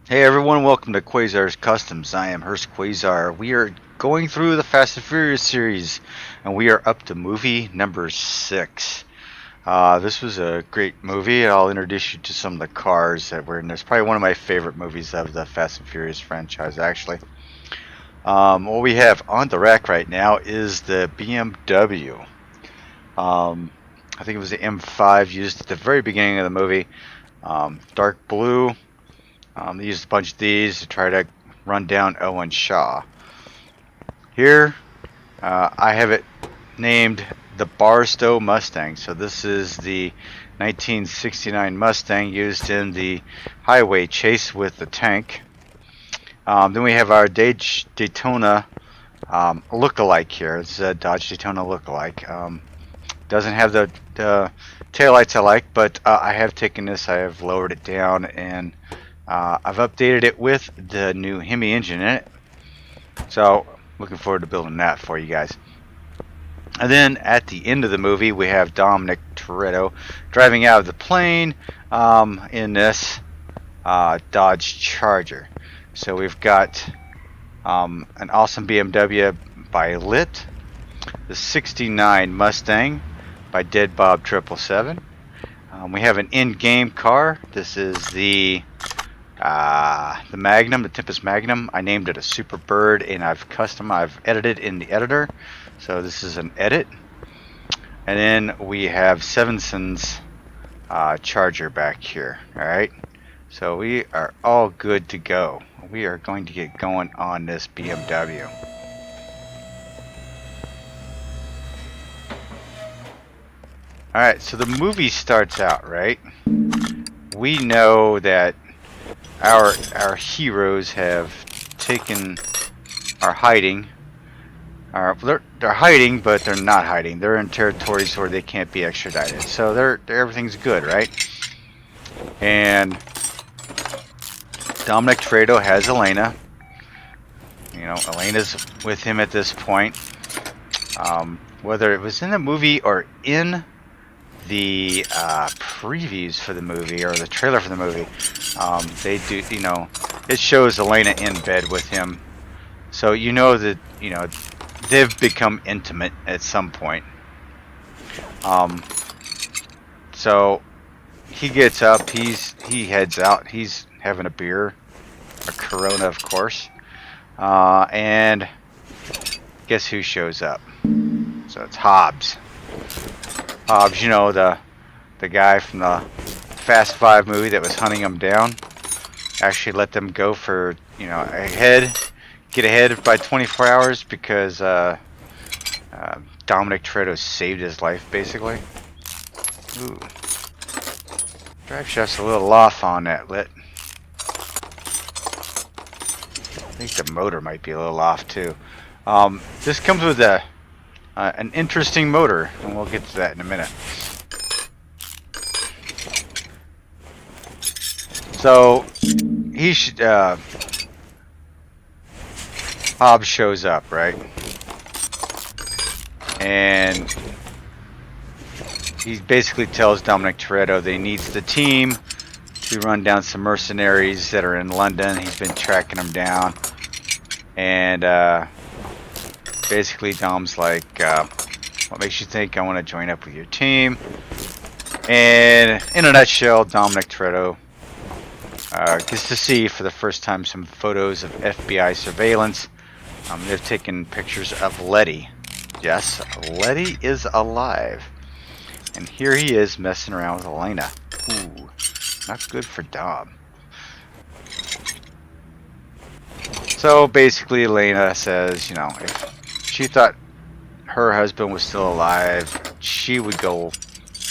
Hey everyone, welcome to Quayzar's Customs. I am Hurst Quayzar. We are going through the Fast and Furious series, and we are up to movie number 6. This was a great movie. I'll introduce you to some of the cars that were in this. Probably one of my favorite movies of the Fast and Furious franchise, actually. What we have on the rack right now is the BMW. I think it was the M5 used at the very beginning of the movie. Dark blue. They used a bunch of these to try to run down Owen Shaw. Here, I have it named the Barstow Mustang. So this is the 1969 Mustang used in the highway chase with the tank. Then we have our Daytona look-alike here. It's a Dodge Daytona look-alike. Doesn't have the taillights I like, but I have taken this, I have lowered it down, and I've updated it with the new Hemi engine in it. So, looking forward to building that for you guys. And then at the end of the movie, we have Dominic Toretto driving out of the plane in this Dodge Charger. So we've got an awesome BMW by Lit, the 69 Mustang by Dead Bob 777. We have an in-game car. This is the Magnum, the Tempest Magnum. I named it a Super Bird, and I've edited in the editor. So this is an edit. And then we have Sevenson's Charger back here. Alright. So we are all good to go. We are going to get going on this BMW. Alright, so the movie starts out, right? We know that our heroes have are hiding. They're hiding, but they're not hiding. They're in territories where they can't be extradited. So everything's good, right? And Dominic Toretto has Elena. You know, Elena's with him at this point. Whether it was in the movie or in the previews for the movie or the trailer for the movie, they do, you know, it shows Elena in bed with him, so you know that, you know, they've become intimate at some point. So he gets up, he heads out, he's having a beer, a Corona of course, and guess who shows up? So it's Hobbs. Hobbs, you know, the guy from the Fast 5 movie that was hunting them down. Actually let them go for, you know, get ahead by 24 hours because Dominic Toretto saved his life, basically. Ooh. Drive shaft's a little off on that Lit. I think the motor might be a little off too. This comes with an interesting motor, and we'll get to that in a minute. So Hobbs shows up, right? And he basically tells Dominic Toretto that he needs the team to run down some mercenaries that are in London. He's been tracking them down, and basically Dom's like, what makes you think I want to join up with your team? And in a nutshell, Dominic Toretto gets to see for the first time some photos of FBI surveillance. They've taken pictures of Letty. Yes, Letty is alive. And here he is messing around with Elena. Ooh, not good for Dom. So basically Elena says, you know, if she thought her husband was still alive, she would go,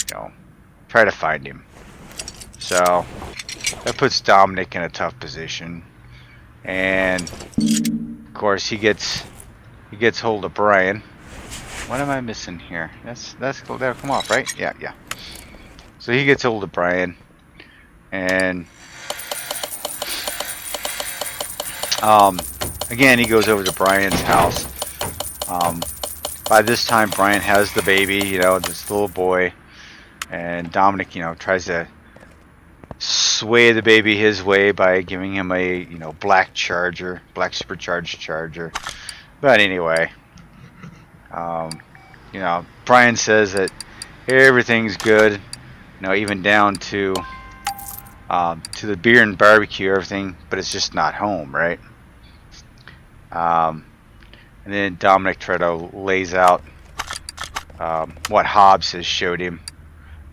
you know, try to find him. So that puts Dominic in a tough position, and of course he gets hold of Brian. What am I missing here? That'll come off, right? Yeah. So he gets hold of Brian, and again he goes over to Brian's house. By this time Brian has the baby, you know, this little boy, and Dominic, you know, tries to sway the baby his way by giving him a, you know, black supercharged charger. But anyway, you know, Brian says that everything's good, you know, even down to the beer and barbecue, everything, but it's just not home, right? And then Dominic Toretto lays out what Hobbs has showed him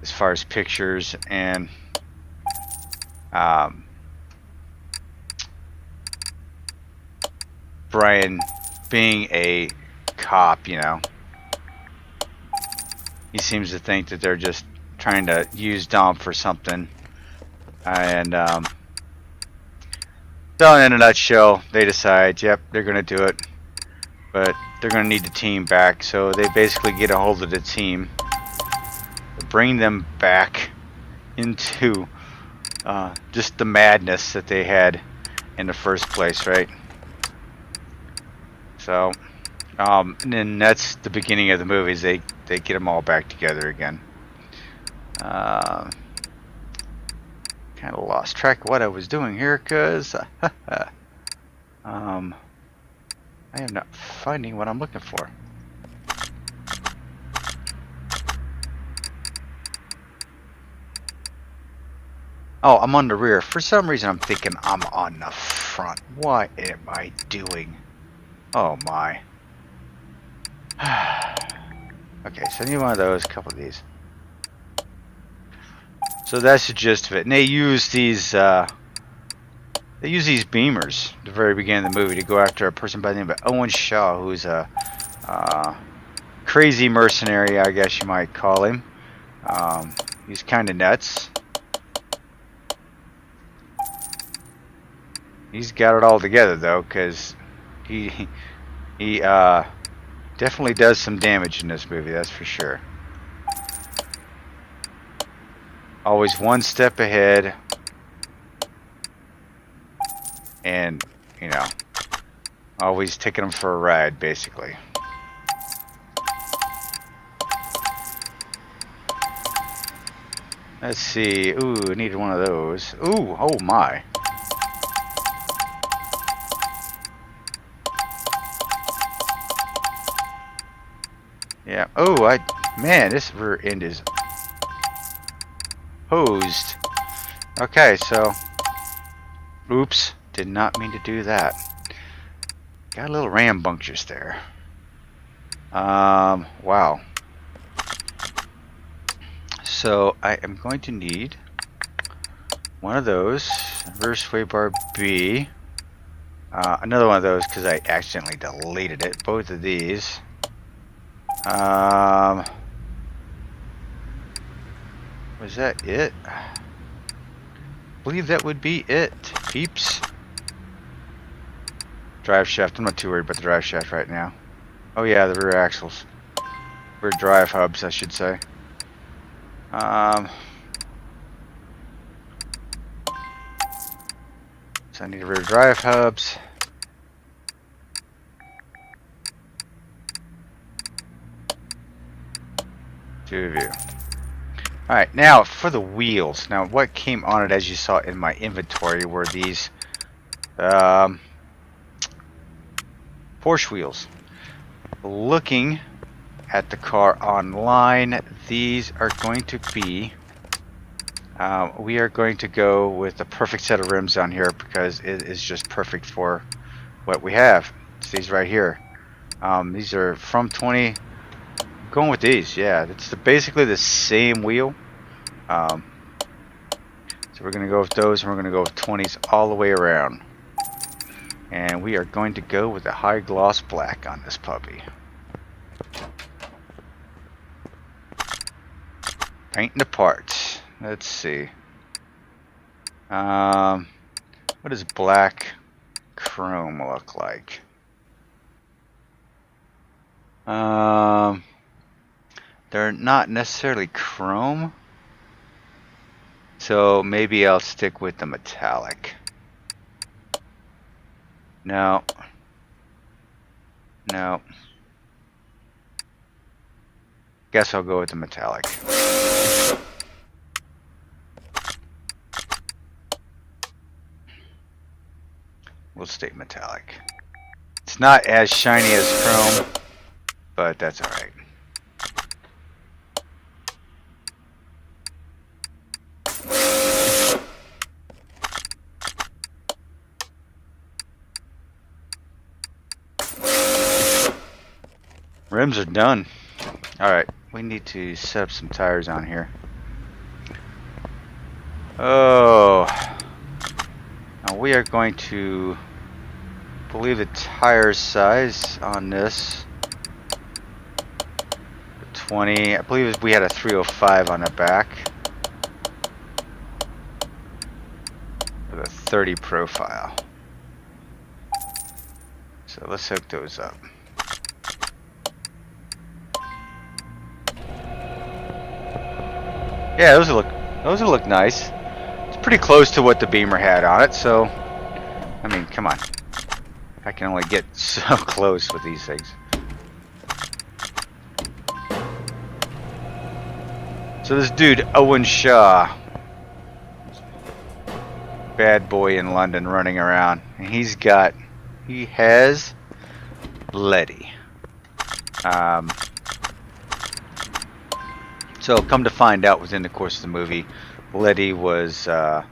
as far as pictures and Brian being a cop, you know. He seems to think that they're just trying to use Dom for something. And so in a nutshell, they decide, yep, they're going to do it. But they're going to need the team back. So they basically get a hold of the team, bring them back into just the madness that they had in the first place, right? So, and then that's the beginning of the movies. They get them all back together again. Kind of lost track of what I was doing here, cause I am not finding what I'm looking for. Oh, I'm on the rear. For some reason, I'm thinking I'm on the front. What am I doing? Oh my. Okay, so I need one of those, a couple of these. So that's the gist of it. And they use these beamers at the very beginning of the movie to go after a person by the name of Owen Shaw, who's a crazy mercenary, I guess you might call him. He's kind of nuts. He's got it all together though, because he definitely does some damage in this movie, that's for sure. Always one step ahead, and you know, always taking them for a ride, basically. Let's see. Ooh, I needed one of those. Ooh, oh my. Yeah. Oh, man, this rear end is hosed. Okay, so, oops, did not mean to do that. Got a little rambunctious there. Wow. So I am going to need one of those, reverse sway bar B. Another one of those because I accidentally deleted it. Both of these. Was that it? I believe that would be it, peeps. Drive shaft. I'm not too worried about the drive shaft right now. Oh yeah, the rear axles. Rear drive hubs, I should say. So I need rear drive hubs. Two of you. Alright, now for the wheels. Now what came on it, as you saw in my inventory, were these Porsche wheels. Looking at the car online, these are going to be we are going to go with the perfect set of rims on here because it is just perfect for what we have. It's these right here. These are from 20. Going with these, yeah. It's basically the same wheel. So we're going to go with those, and we're going to go with 20s all the way around. And we are going to go with a high gloss black on this puppy. Painting the parts. Let's see. What does black chrome look like? They're not necessarily chrome, so maybe I'll stick with the metallic. No. No. Guess I'll go with the metallic. We'll stay metallic. It's not as shiny as chrome, but that's alright. Rims are done. Alright, we need to set up some tires on here. Oh, now we are going to believe the tire size on this 20. I believe we had a 305 on the back with a 30 profile. So let's hook those up. Yeah, those will look nice. It's pretty close to what the Beamer had on it, so I mean, come on. I can only get so close with these things. So this dude, Owen Shaw, bad boy in London running around, and he has Letty. So come to find out within the course of the movie, Letty was ran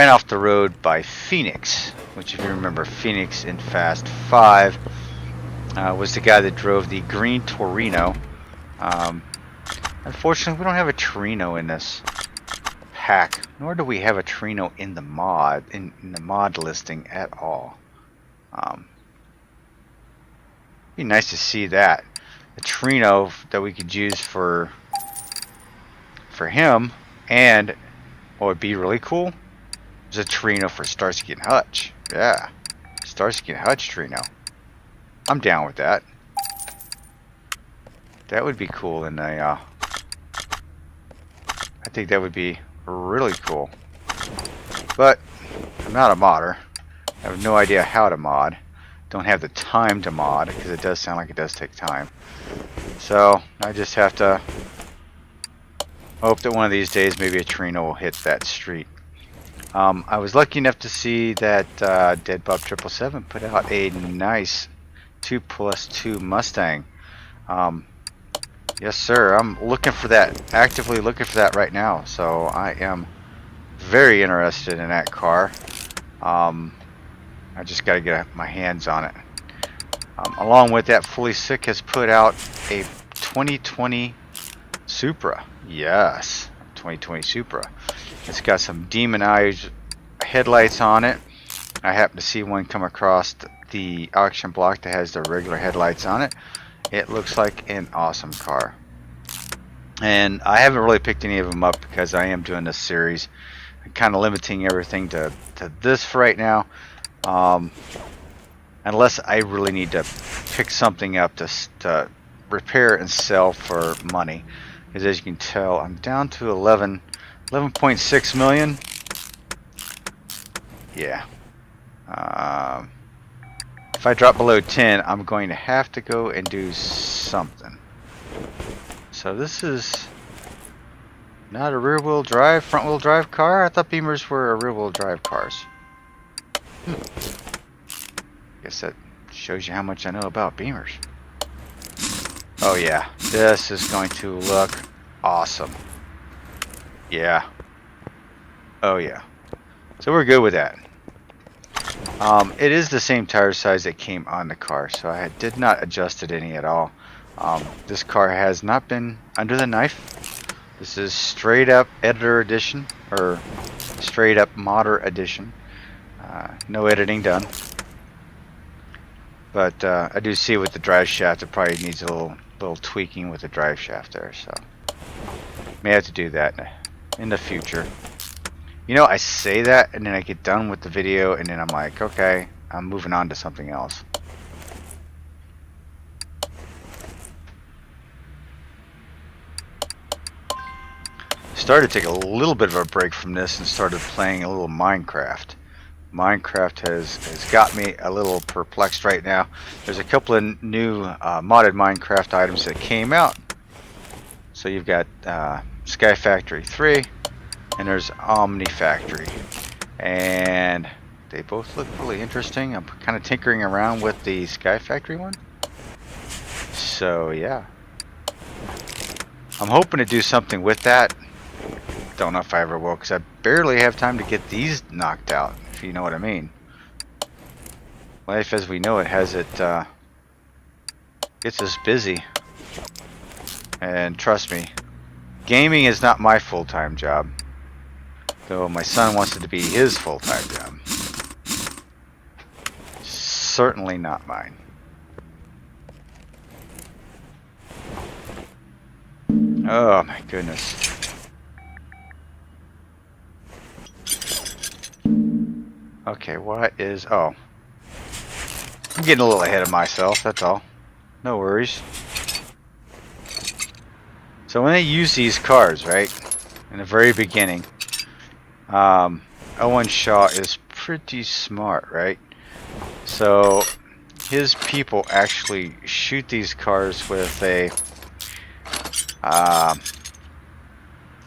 off the road by Phoenix, which, if you remember, Phoenix in Fast 5 was the guy that drove the green Torino. Unfortunately, we don't have a Torino in this pack, nor do we have a Torino in the mod listing at all. Be nice to see that. A Torino that we could use for him, and what would be really cool is a Torino for Starsky and Hutch. Yeah, Starsky and Hutch Torino. I'm down with that. That would be cool, and I think that would be really cool. But I'm not a modder. I have no idea how to mod. Don't have the time to mod, because it does sound like it does take time. So I just have to hope that one of these days maybe a Torino will hit that street. I was lucky enough to see that Dead Bob 777 put out a nice 2+2 Mustang. Yes sir, I'm looking for that, actively looking for that right now. So I am very interested in that car. I just got to get my hands on it. Along with that, Fully Sick has put out a 2020 Supra. Yes, 2020 Supra. It's got some demon eyes headlights on it. I happened to see one come across the auction block that has the regular headlights on it. It looks like an awesome car. And I haven't really picked any of them up because I am doing this series. I'm kind of limiting everything to this for right now. Unless I really need to pick something up to repair and sell for money. Because as you can tell, I'm down to 11.6 million. Yeah. If I drop below 10, I'm going to have to go and do something. So this is not a rear-wheel drive, front-wheel drive car? I thought Beamers were rear-wheel drive cars. Guess that shows you how much I know about Beamers. Oh yeah, this is going to look awesome. Yeah. Oh yeah. So we're good with that. It is the same tire size that came on the car, so I did not adjust it any at all. This car has not been under the knife. This is straight up editor edition, or straight up modder edition. No editing done. But I do see with the drive shaft, it probably needs a little tweaking with the drive shaft there, so may have to do that in the future. You know, I say that and then I get done with the video and then I'm like, okay, I'm moving on to something else. Started to take a little bit of a break from this and started playing a little Minecraft. Minecraft has got me a little perplexed right now. There's a couple of new modded Minecraft items that came out. So you've got Sky Factory 3 and there's Omni Factory. And They both look really interesting. I'm kind of tinkering around with the Sky Factory one. So yeah. I'm hoping to do something with that. Don't know if I ever will, because I barely have time to get these knocked out, if you know what I mean. Life as we know it has it, gets us busy. And trust me, gaming is not my full-time job. Though my son wants it to be his full-time job. Certainly not mine. Oh my goodness. Okay, what is... Oh. I'm getting a little ahead of myself, that's all. No worries. So when they use these cars, right, in the very beginning, Owen Shaw is pretty smart, right? So his people actually shoot these cars with a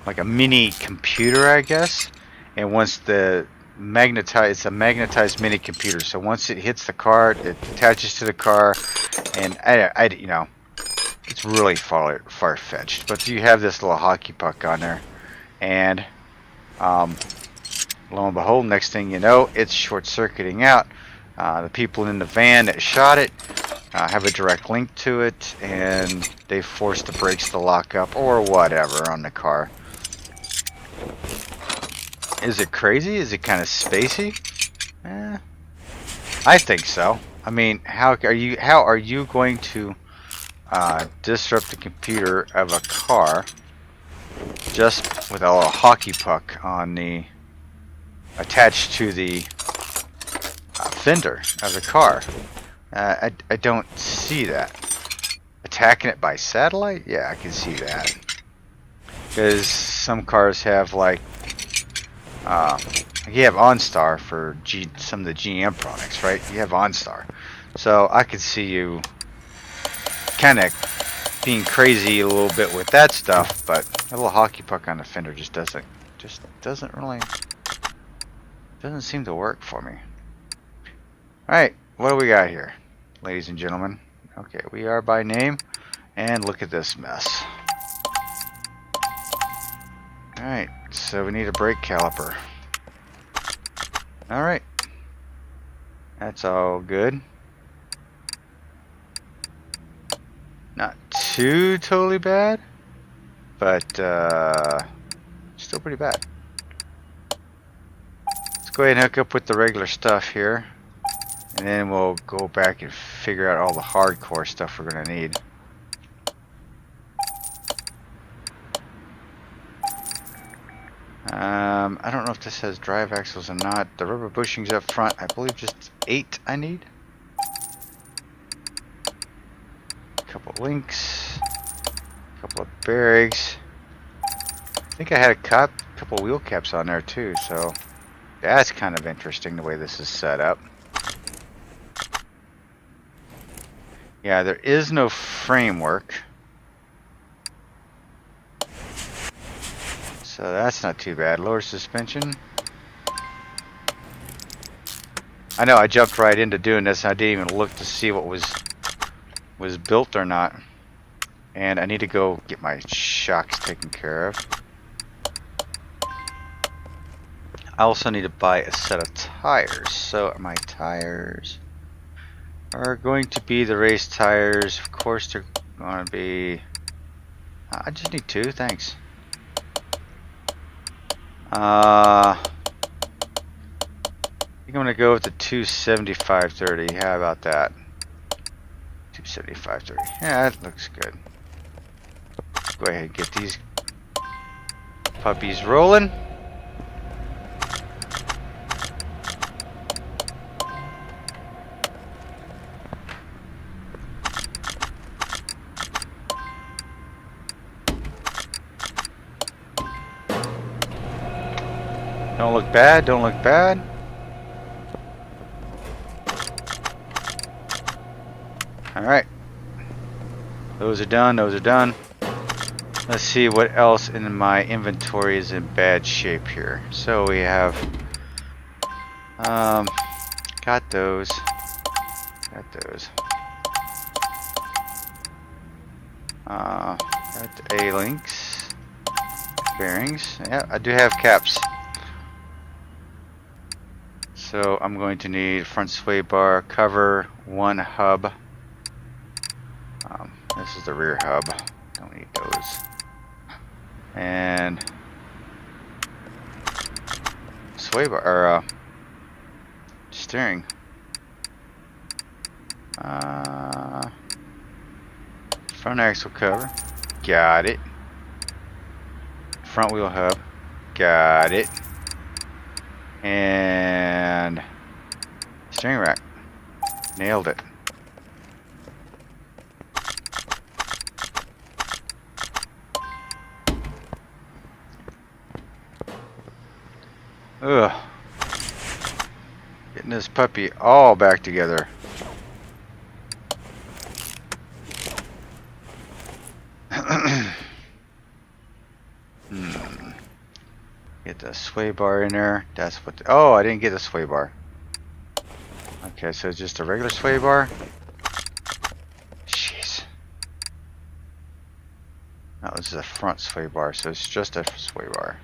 like a mini computer, I guess. And once the it's a magnetized mini computer. So once it hits the car, it attaches to the car, and I you know, it's really far-fetched. But you have this little hockey puck on there, and lo and behold, next thing you know, it's short-circuiting out. The people in the van that shot it have a direct link to it, and they force the brakes to lock up or whatever on the car. Is it crazy? Is it kind of spacey? I think so. I mean, how are you going to disrupt the computer of a car just with a little hockey puck on the attached to the fender of the car? I don't see that. Attacking it by satellite? Yeah, I can see that. Because some cars have like you have OnStar for some of the GM products, right? You have OnStar. So I could see you kind of being crazy a little bit with that stuff, but a little hockey puck on the fender just doesn't seem to work for me. Alright, what do we got here, ladies and gentlemen? Okay, we are by name, and look at this mess. Alright, so we need a brake caliper. Alright. That's all good. Not too totally bad, but still pretty bad. Let's go ahead and hook up with the regular stuff here, and then we'll go back and figure out all the hardcore stuff we're going to need. I don't know if this has drive axles or not. The rubber bushings up front, I believe just 8 I need. A couple links, a couple of bearings. I think I had a couple wheel caps on there too, so that's kind of interesting the way this is set up. Yeah, there is no framework, so that's not too bad. Lower suspension. I know I jumped right into doing this. I didn't even look to see what was built or not. And I need to go get my shocks taken care of. I also need to buy a set of tires. So my tires are going to be the race tires. Of course they're going to be... I just need 2, thanks. I think I'm going to go with the 275/30. How about that? 275/30. Yeah, that looks good. Let's go ahead and get these puppies rolling. Don't look bad, don't look bad. Alright. Those are done, those are done. Let's see what else in my inventory is in bad shape here. So we have Got those. Got those. Got the A-links. Bearings. Yeah, I do have caps. So I'm going to need front sway bar, cover, one hub. This is the rear hub. Don't need those. And sway bar, or steering. Front axle cover. Got it. Front wheel hub. Got it. And steering rack. Nailed it. Ugh. Getting this puppy all back together. Get the sway bar in there. That's what. Oh, I didn't get the sway bar. Okay, so it's just a regular sway bar. Jeez. No, this is a front sway bar, so it's just a sway bar.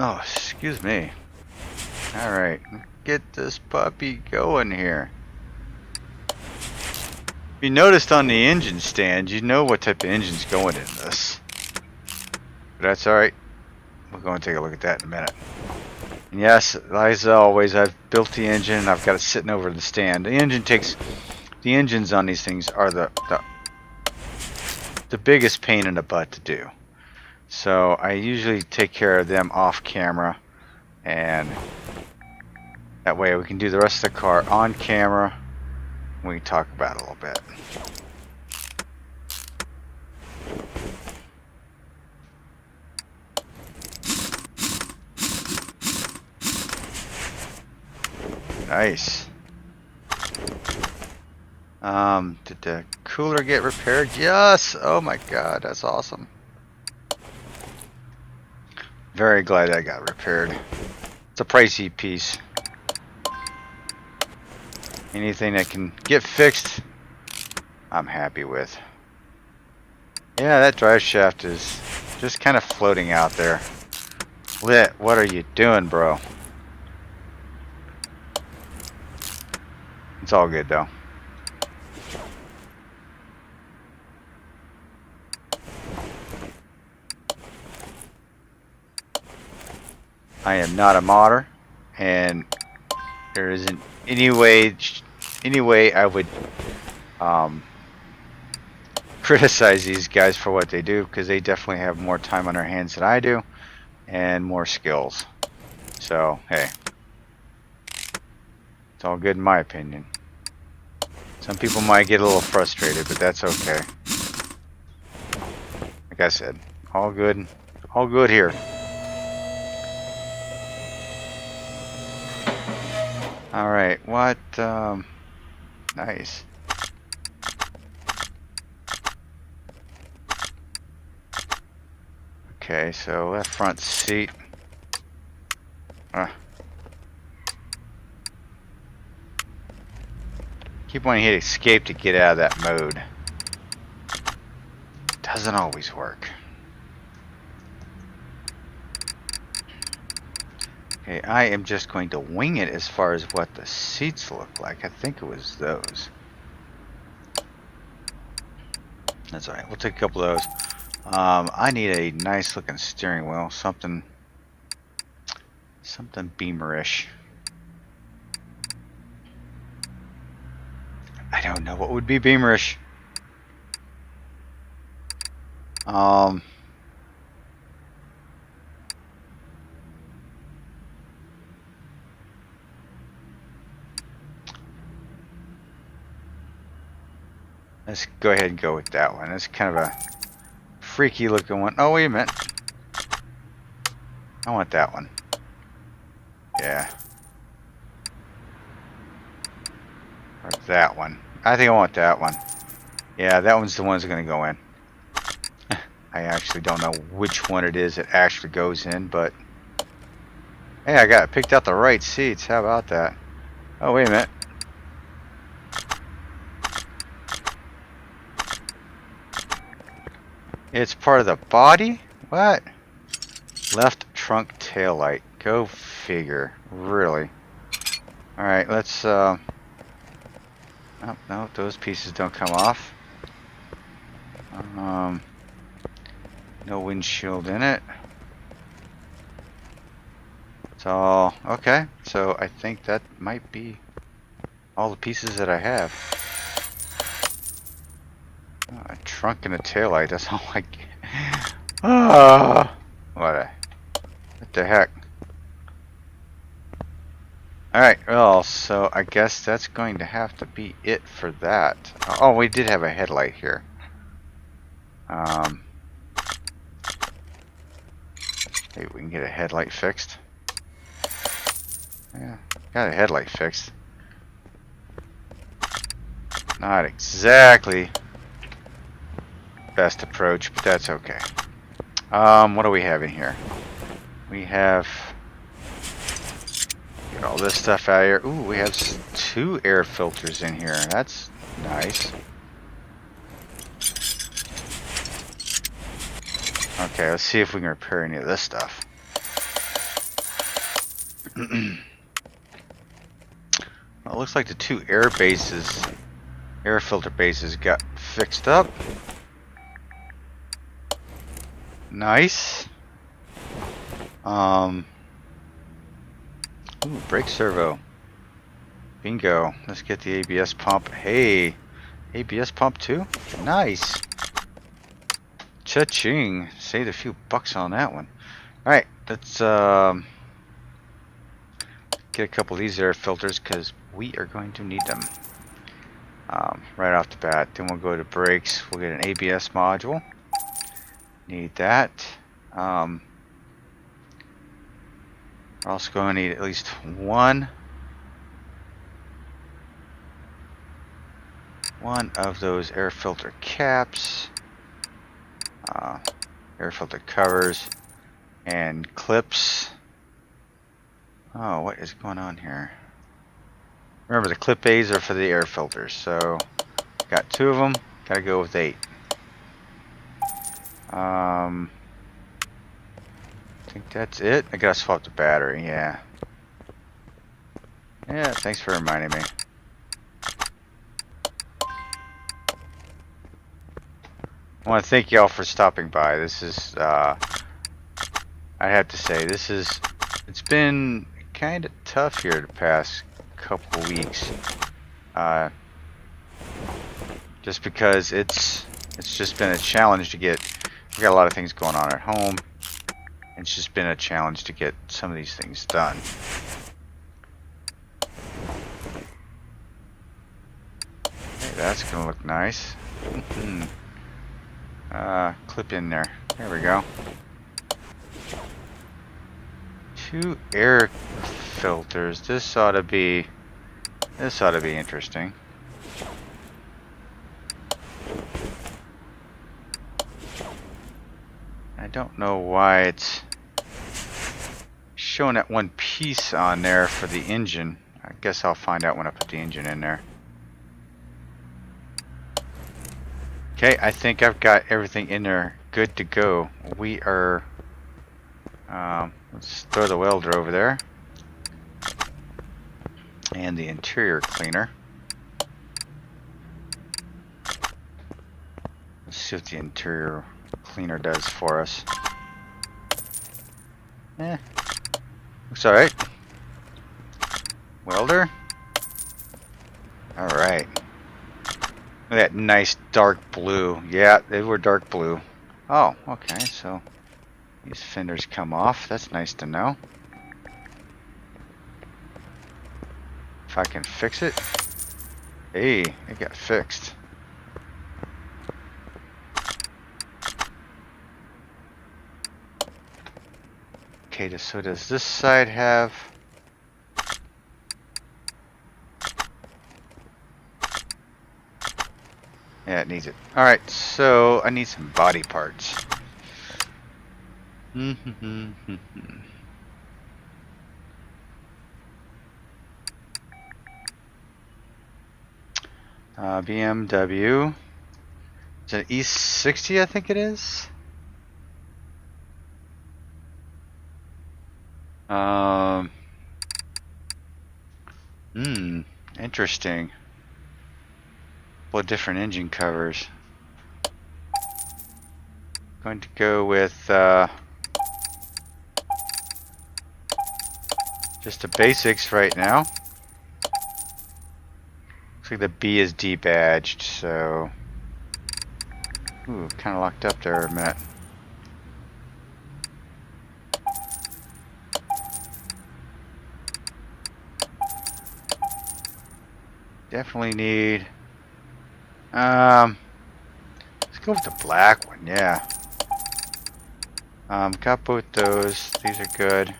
Oh, excuse me. Alright, get this puppy going here. If you noticed on the engine stand, you know what type of engine's going in this. But that's alright. We're going to take a look at that in a minute. And yes, as always, I've built the engine. I've got it sitting over the stand. The engines on these things are the biggest pain in the butt to do. So I usually take care of them off camera, and that way we can do the rest of the car on camera. We can talk about it a little bit. Nice. Did the cooler get repaired? Yes! Oh my god, that's awesome. Very glad that got repaired. It's a pricey piece. Anything that can get fixed, I'm happy with. Yeah, that drive shaft is just kind of floating out there. Lit, what are you doing, bro? It's all good though. I am not a modder, and there isn't any way I would criticize these guys for what they do, because they definitely have more time on their hands than I do and more skills. So hey, it's all good in my opinion. Some people might get a little frustrated, but that's okay. Like I said, all good here. Alright, what, nice. Okay, so left front seat. Keep wanting to hit escape to get out of that mode. Doesn't always work. Okay, I am just going to wing it as far as what the seats look like. I think it was those. That's alright, we'll take a couple of those. I need a nice looking steering wheel, something Beamer-ish. I don't know what would be Beamer-ish. Let's go ahead and go with that one. It's kind of a freaky looking one. Oh, wait a minute. I want that one. Yeah. Or that one. I think I want that one. Yeah, that one's the one that's going to go in. I actually don't know which one it is that actually goes in, but hey, I picked out the right seats. How about that? Oh, wait a minute. It's part of the body? What? Left trunk tail light. Go figure. Really? Alright, let's oh, no, those pieces don't come off. No windshield in it. It's all okay. So I think that might be all the pieces that I have. A trunk and a taillight, that's all I get. Ah, what the heck? Alright, well, so I guess that's going to have to be it for that. Oh, we did have a headlight here. Maybe we can get a headlight fixed. Yeah, got a headlight fixed. Not exactly best approach, but that's okay. What do we have in here? We have... Get all this stuff out of here. Ooh, we have 2 air filters in here. That's nice. Okay, let's see if we can repair any of this stuff. Well, it looks like the 2 air filter bases got fixed up. Nice. Ooh, brake servo. Bingo. Let's get the ABS pump. Hey, ABS pump too? Nice. Cha-ching. Saved a few bucks on that one. Alright, let's get a couple of these air filters because we are going to need them. Right off the bat. Then we'll go to brakes. We'll get an ABS module. Need that. We're also going to need at least one of those air filter caps, air filter covers, and clips. Oh, what is going on here? Remember, the clip A's are for the air filters, so got 2 of them. Gotta go with 8. I think that's it. I gotta swap the battery, yeah. Yeah, thanks for reminding me. I want to thank y'all for stopping by. This is, I have to say, it's been kind of tough here the past couple weeks. Just because it's just been a challenge to get, we got a lot of things going on at home. It's just been a challenge to get some of these things done. Hey, that's gonna look nice. Clip in there. There we go. 2 air filters. This ought to be interesting. I don't know why it's showing that one piece on there for the engine. I guess I'll find out when I put the engine in there. Okay, I think I've got everything in there good to go. We are, let's throw the welder over there. And the interior cleaner. Let's see what the interior cleaner does for us. Looks alright. Welder. Alright. Look at that nice dark blue. Yeah, they were dark blue. Oh, okay, so these fenders come off. That's nice to know. If I can fix it. Hey, it got fixed. Okay, so does this side have... Yeah, it needs it. Alright, so I need some body parts. BMW. Is it an E60, I think it is? Interesting. Couple of different engine covers. Going to go with just the basics right now. Looks like the B is debadged, so... Ooh, kind of locked up there a minute. Definitely need... let's go with the black one, yeah. Got both those. These are good.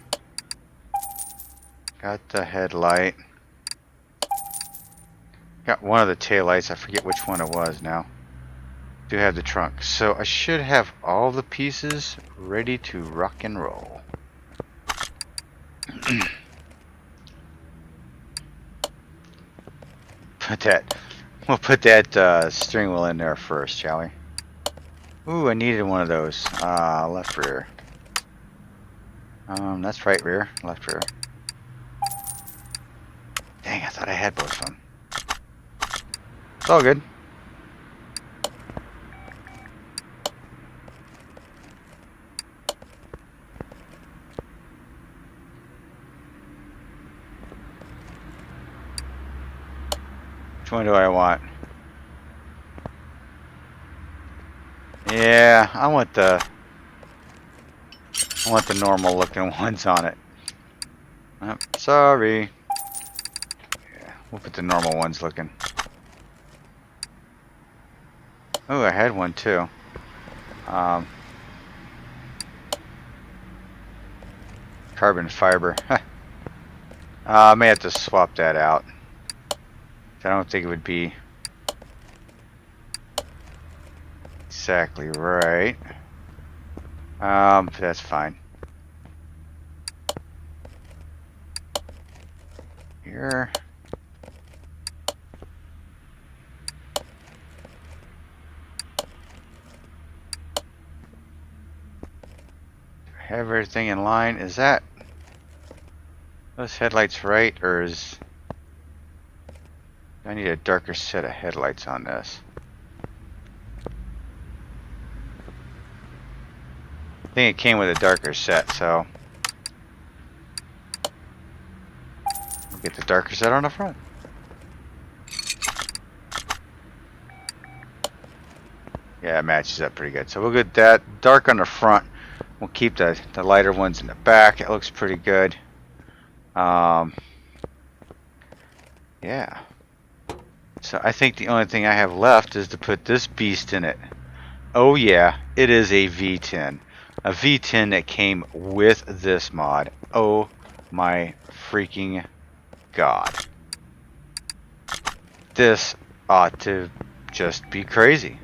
Got the headlight. Got one of the taillights. I forget which one it was now. Do have the trunk. So I should have all the pieces ready to rock and roll. We'll put that steering wheel in there first, shall we? Ooh, I needed one of those. Left rear. That's right rear. Left rear. Dang, I thought I had both of them. It's all good. Which one do I want? Yeah, I want the normal looking ones on it. Sorry. Yeah, we'll put the normal ones looking. Oh, I had one too. Carbon fiber. I may have to swap that out. I don't think it would be exactly right. But that's fine. Here. Have everything in line. Is that those headlights right, or is I need a darker set of headlights on this? I think it came with a darker set, so we'll get the darker set on the front. Yeah, it matches up pretty good. So we'll get that dark on the front. We'll keep the lighter ones in the back. It looks pretty good. Yeah. So I think the only thing I have left is to put this beast in it. Oh yeah, it is a V10. A V10 that came with this mod. Oh my freaking god. This ought to just be crazy.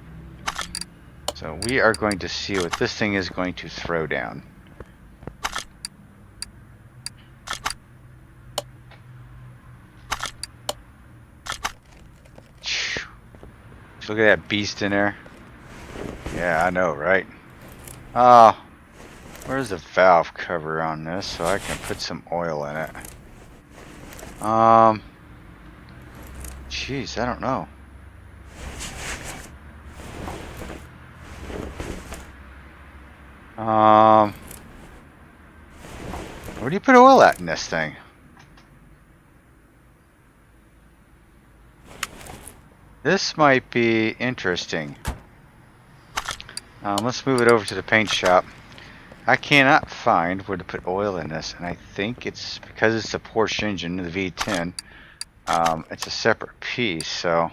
So we are going to see what this thing is going to throw down. Look at that beast in there. Yeah, I know, right? Where's the valve cover on this so I can put some oil in it? Jeez, I don't know. Where do you put oil at in this thing? This might be interesting. Let's move it over to the paint shop. I cannot find where to put oil in this, and I think it's because it's a Porsche engine, the V10. It's a separate piece, so.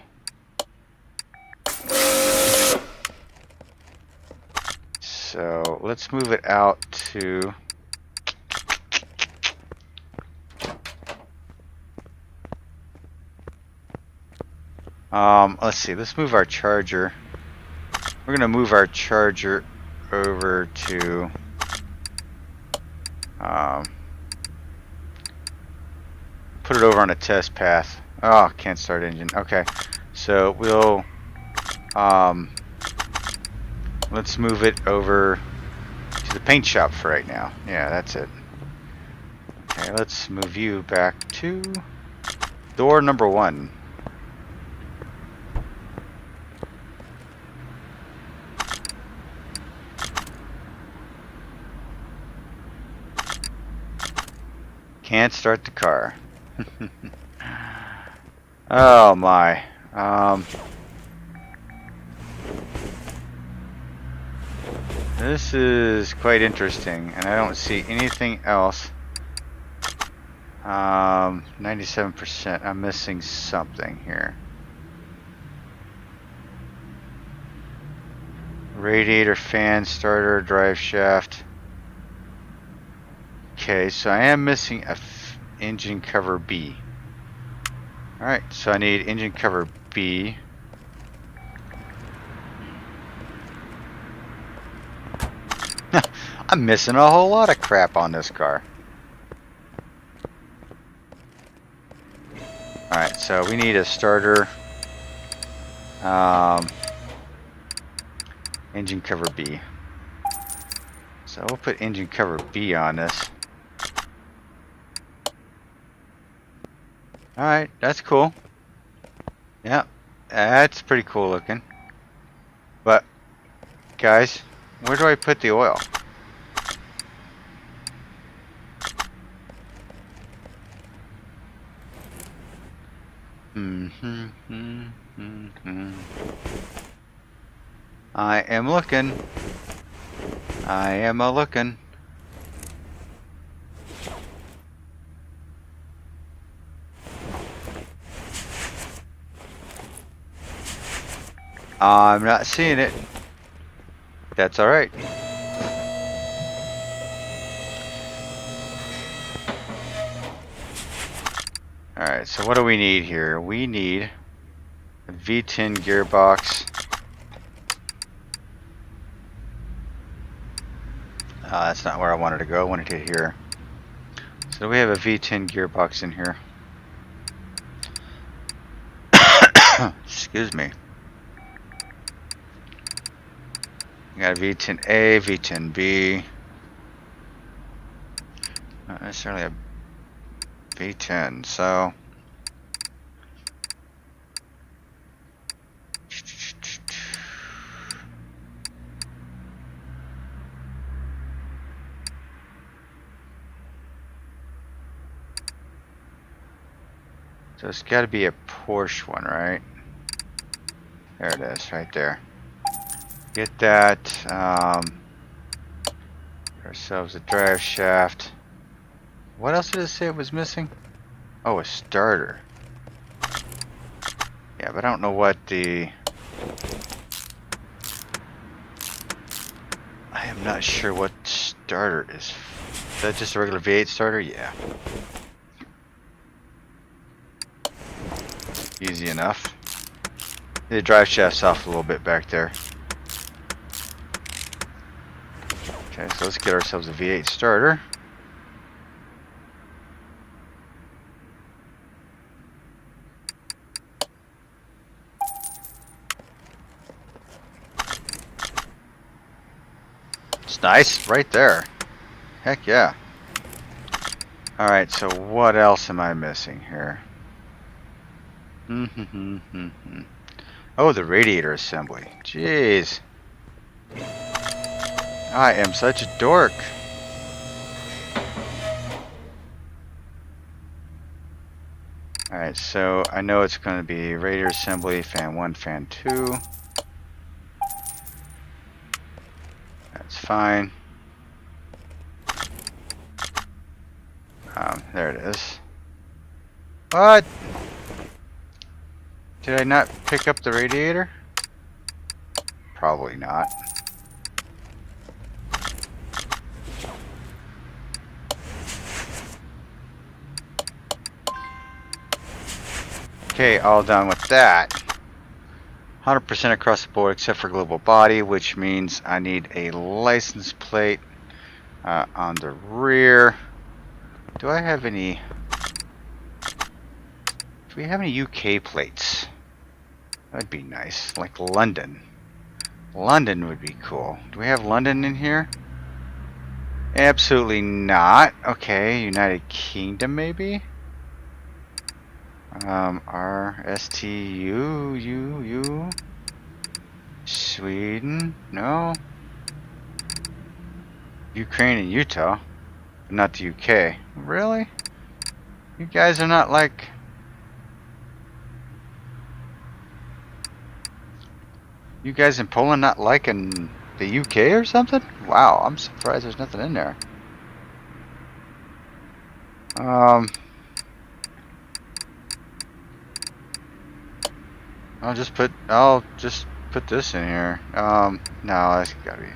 So let's move it out to. Let's see. Let's move our charger. We're gonna move our charger over to put it over on a test path. Oh, can't start engine. Okay, so we'll let's move it over to the paint shop for right now. Yeah, that's it. Okay, let's move you back to door number 1. Can't start the car. Oh my. This is quite interesting, and I don't see anything else. 97%. I'm missing something here. Radiator, fan, starter, drive shaft. Okay, so I am missing a engine cover B. Alright, so I need engine cover B. I'm missing a whole lot of crap on this car. Alright, so we need a starter. Engine cover B. So we'll put engine cover B on this. Alright, that's cool. Yeah, that's pretty cool looking. But, guys, where do I put the oil? I am looking. I am a looking. I'm not seeing it. That's alright. Alright, so what do we need here? We need a V10 gearbox. That's not where I wanted to go. I wanted to here. So we have a V10 gearbox in here. Excuse me. We got a V10A, V10B. Not necessarily a V10, so it's got to be a Porsche one, right? There it is, right there. Get that. Get ourselves a drive shaft. What else did it say it was missing? Oh, a starter. Yeah, but I don't know what the... I am not sure what starter is. Is that just a regular V8 starter? Yeah. Easy enough. The drive shaft's off a little bit back there. Okay, so let's get ourselves a V8 starter. It's nice, right there. Heck yeah. Alright, so what else am I missing here? Oh, the radiator assembly. Jeez. I am such a dork. Alright, so I know it's going to be radiator assembly, fan 1, fan 2. That's fine. There it is. What? Did I not pick up the radiator? Probably not. Okay, all done with that. 100% across the board except for global body, which means I need a license plate on the rear. Do I have any? Do we have any UK plates? That'd be nice, like London. London would be cool. Do we have London in here? Absolutely not. Okay, United Kingdom maybe? RSTU. Sweden? No. Ukraine and Utah, but not the UK. Really? You guys are not like... You guys in Poland not liking the UK or something? Wow, I'm surprised there's nothing in there. I'll just put this in here. No, that's gotta be.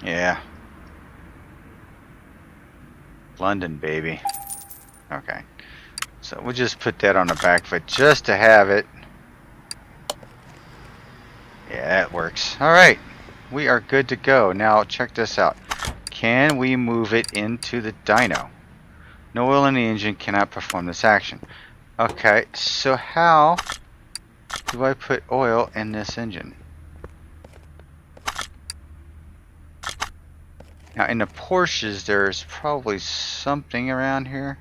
Yeah. London, baby. Okay. So we'll just put that on the back foot just to have it. Yeah, that works. Alright. We are good to go. Now check this out. Can we move it into the dyno? No oil in the engine, cannot perform this action. Okay, so how do I put oil in this engine? Now in the Porsches there's probably something around here.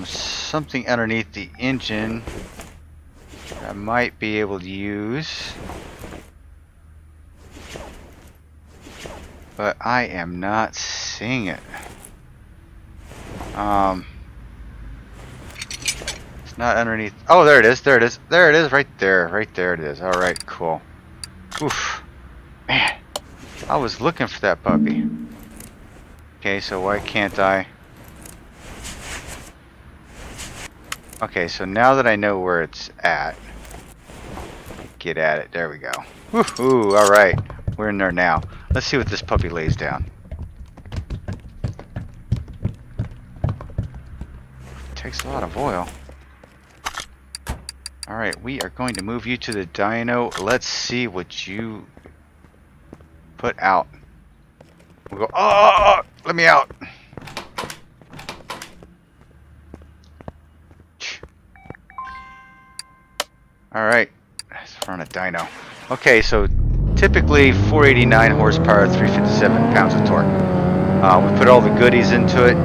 Something underneath the engine I might be able to use, but I am not seeing it. It's not underneath. Oh, there it is. There it is. There it is. Right there. Right there it is. All right, cool. Oof, man, I was looking for that puppy. Okay, so why can't I? Okay, so now that I know where it's at, get at it. There we go. Woohoo! All right, we're in there now. Let's see what this puppy lays down. It takes a lot of oil. All right, we are going to move you to the dyno. Let's see what you put out. We'll go. Oh, let me out. Alright, let's run a dyno. Okay, so typically 489 horsepower, 357 pounds of torque. We put all the goodies into it,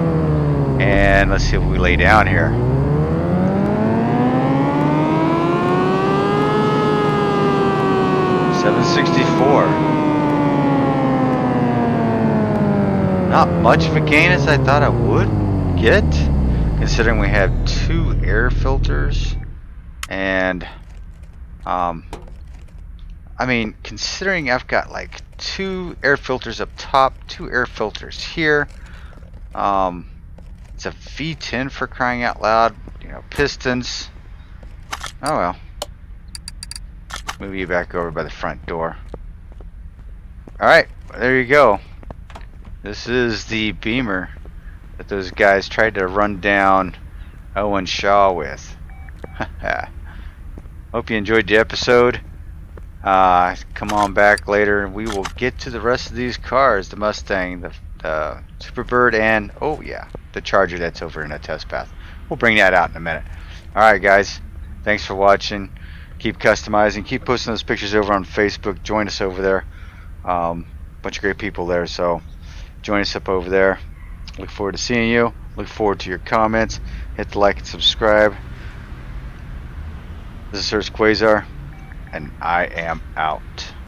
and let's see what we lay down here. $764. Not much of a gain as I thought I would get, considering we have 2 air filters, and I mean, considering I've got like 2 air filters up top, 2 air filters here. It's a V10 for crying out loud. You know, pistons. Oh well. Move you back over by the front door. Alright, there you go. This is the Beamer that those guys tried to run down Owen Shaw with. Hope you enjoyed the episode. Come on back later. We will get to the rest of these cars. The Mustang, the Superbird, and oh yeah, the Charger that's over in a test path. We'll bring that out in a minute. Alright guys, thanks for watching. Keep customizing. Keep posting those pictures over on Facebook. Join us over there. Bunch of great people there, so join us up over there. Look forward to seeing you. Look forward to your comments. Hit the like and subscribe. This is Hurst Quayzar, and I am out.